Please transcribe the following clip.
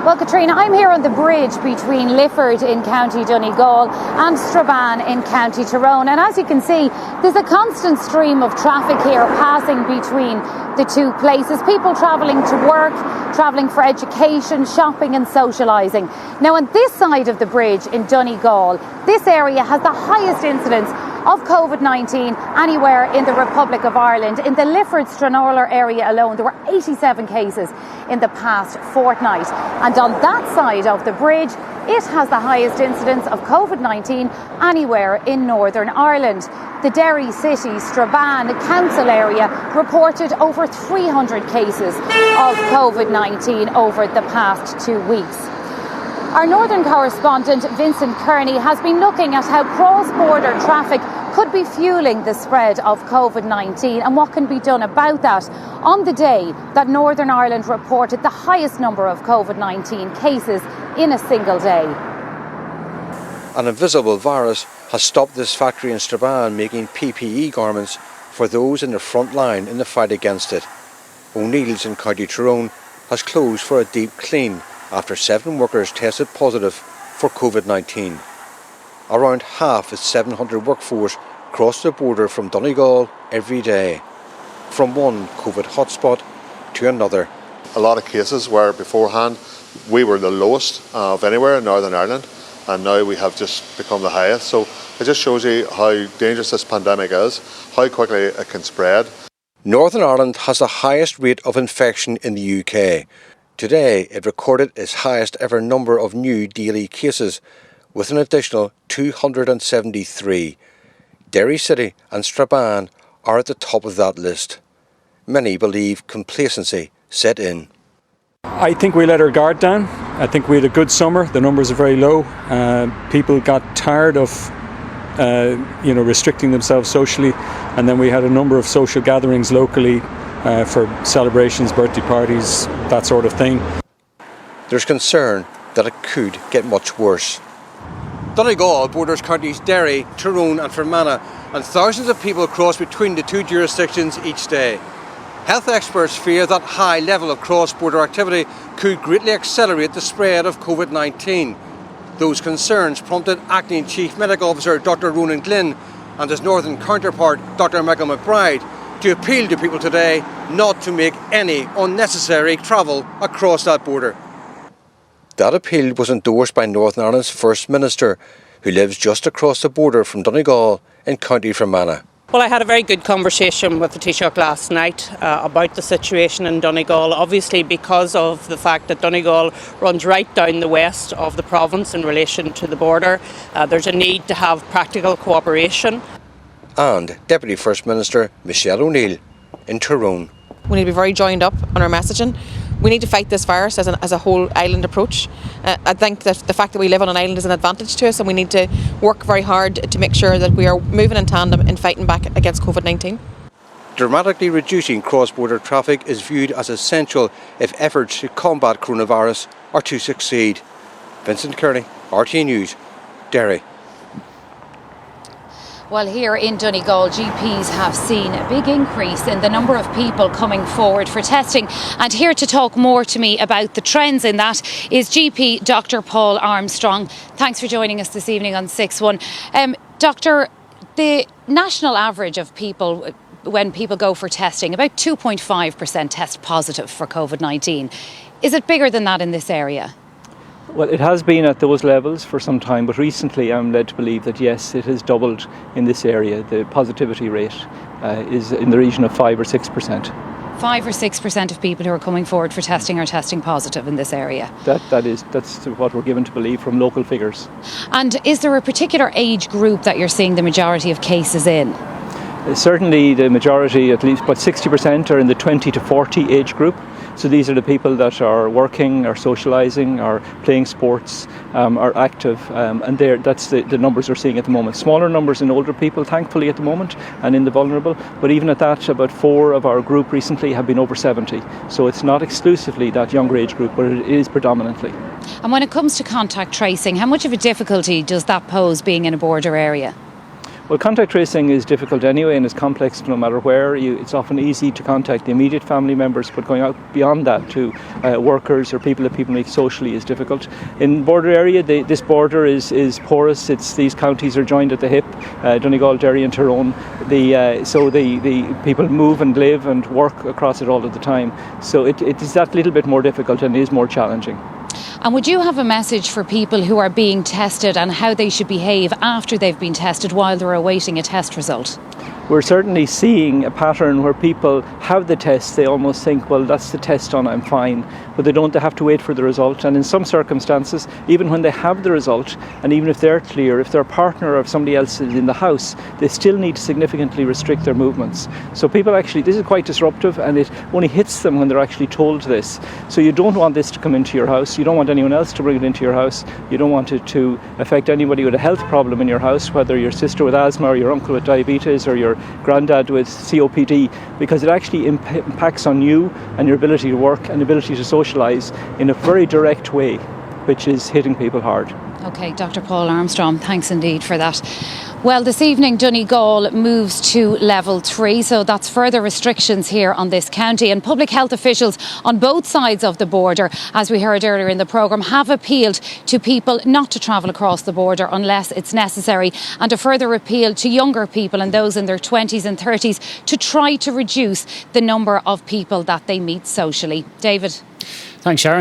Well, Katrina, I'm here on the bridge between Lifford in County Donegal and Strabane in County Tyrone. And as you can see, there's a constant stream of traffic here passing between the two places. People travelling to work, travelling for education, shopping and socialising. Now, on this side of the bridge in Donegal, this area has the highest incidence of Covid-19 anywhere in the Republic of Ireland. In the Lifford-Stranorlar area alone, there were 87 cases in the past fortnight. And on that side of the bridge, it has the highest incidence of Covid-19 anywhere in Northern Ireland. The Derry City, Strabane council area reported over 300 cases of Covid-19 over the past 2 weeks. Our northern correspondent Vincent Kearney has been looking at how cross-border traffic could be fuelling the spread of Covid-19 and what can be done about that on the day that Northern Ireland reported the highest number of Covid-19 cases in a single day. An invisible virus has stopped this factory in Strabane making PPE garments for those in the front line in the fight against it. O'Neill's in County Tyrone has closed for a deep clean after 7 workers tested positive for Covid-19. Around half its 700 workforce cross the border from Donegal every day, from one Covid hotspot to another. A lot of cases where beforehand we were the lowest of anywhere in Northern Ireland, and now we have just become the highest. So it just shows you how dangerous this pandemic is, how quickly it can spread. Northern Ireland has the highest rate of infection in the UK. Today, it recorded its highest ever number of new daily cases, with an additional 273. Derry City and Strabane are at the top of that list. Many believe complacency set in. I think we let our guard down. I think we had a good summer. The numbers are very low. People got tired of restricting themselves socially, and then we had a number of social gatherings locally for celebrations, birthday parties, that sort of thing. There's concern that it could get much worse. Donegal borders counties Derry, Tyrone and Fermanagh, and thousands of people cross between the two jurisdictions each day. Health experts fear that high level of cross-border activity could greatly accelerate the spread of Covid-19. Those concerns prompted Acting Chief Medical Officer Dr. Ronan Glynn and his northern counterpart Dr. Michael McBride to appeal to people today not to make any unnecessary travel across that border. That appeal was endorsed by Northern Ireland's First Minister, who lives just across the border from Donegal in County Fermanagh. Well, I had a very good conversation with the Taoiseach last night about the situation in Donegal, obviously because of the fact that Donegal runs right down the west of the province in relation to the border. There's a need to have practical cooperation. And Deputy First Minister Michelle O'Neill in Tyrone. We need to be very joined up on our messaging. We need to fight this virus as a whole island approach. I think that the fact that we live on an island is an advantage to us, and we need to work very hard to make sure that we are moving in tandem in fighting back against Covid-19. Dramatically reducing cross-border traffic is viewed as essential if efforts to combat coronavirus are to succeed. Vincent Kearney, RTÉ News, Derry. Well, here in Donegal, GPs have seen a big increase in the number of people coming forward for testing. And here to talk more to me about the trends in that is GP Dr. Paul Armstrong. Thanks for joining us this evening on 6-1. Doctor, the national average of people, when people go for testing, about 2.5% test positive for Covid-19. Is it bigger than that in this area? Well, it has been at those levels for some time, but recently I'm led to believe that yes, it has doubled in this area. The positivity rate is in the region of 5 or 6%. 5 or 6% of people who are coming forward for testing are testing positive in this area. That's what we're given to believe from local figures. And is there a particular age group that you're seeing the majority of cases in? Certainly the majority, at least about 60%, are in the 20 to 40 age group. So these are the people that are working, are socialising, are playing sports, are active, and that's the numbers we're seeing at the moment. Smaller numbers in older people, thankfully, at the moment, and in the vulnerable. But even at that, about 4 of our group recently have been over 70. So it's not exclusively that younger age group, but it is predominantly. And when it comes to contact tracing, how much of a difficulty does that pose being in a border area? Well, contact tracing is difficult anyway and is complex no matter where. It's often easy to contact the immediate family members, but going out beyond that to workers or people that people meet socially is difficult. In border area, this border is porous. These counties are joined at the hip, Donegal, Derry and Tyrone. So the people move and live and work across it all of the time. So it is that little bit more difficult and is more challenging. And would you have a message for people who are being tested and how they should behave after they've been tested while they're awaiting a test result? We're certainly seeing a pattern where people have the test, they almost think, well, that's the test done, I'm fine. But they have to wait for the result. And in some circumstances, even when they have the result, and even if they're clear, if their partner or somebody else is in the house, they still need to significantly restrict their movements. So people actually, this is quite disruptive, and it only hits them when they're actually told this. So you don't want this to come into your house. You don't want anyone else to bring it into your house. You don't want it to affect anybody with a health problem in your house, whether your sister with asthma or your uncle with diabetes or your granddad with COPD, because it actually impacts on you and your ability to work and ability to socialise in a very direct way, which is hitting people hard. OK, Dr. Paul Armstrong, thanks indeed for that. Well, this evening Donegal moves to level 3, so that's further restrictions here on this county, and public health officials on both sides of the border, as we heard earlier in the programme, have appealed to people not to travel across the border unless it's necessary, and a further appeal to younger people and those in their 20s and 30s to try to reduce the number of people that they meet socially. David. Thanks, Sharon.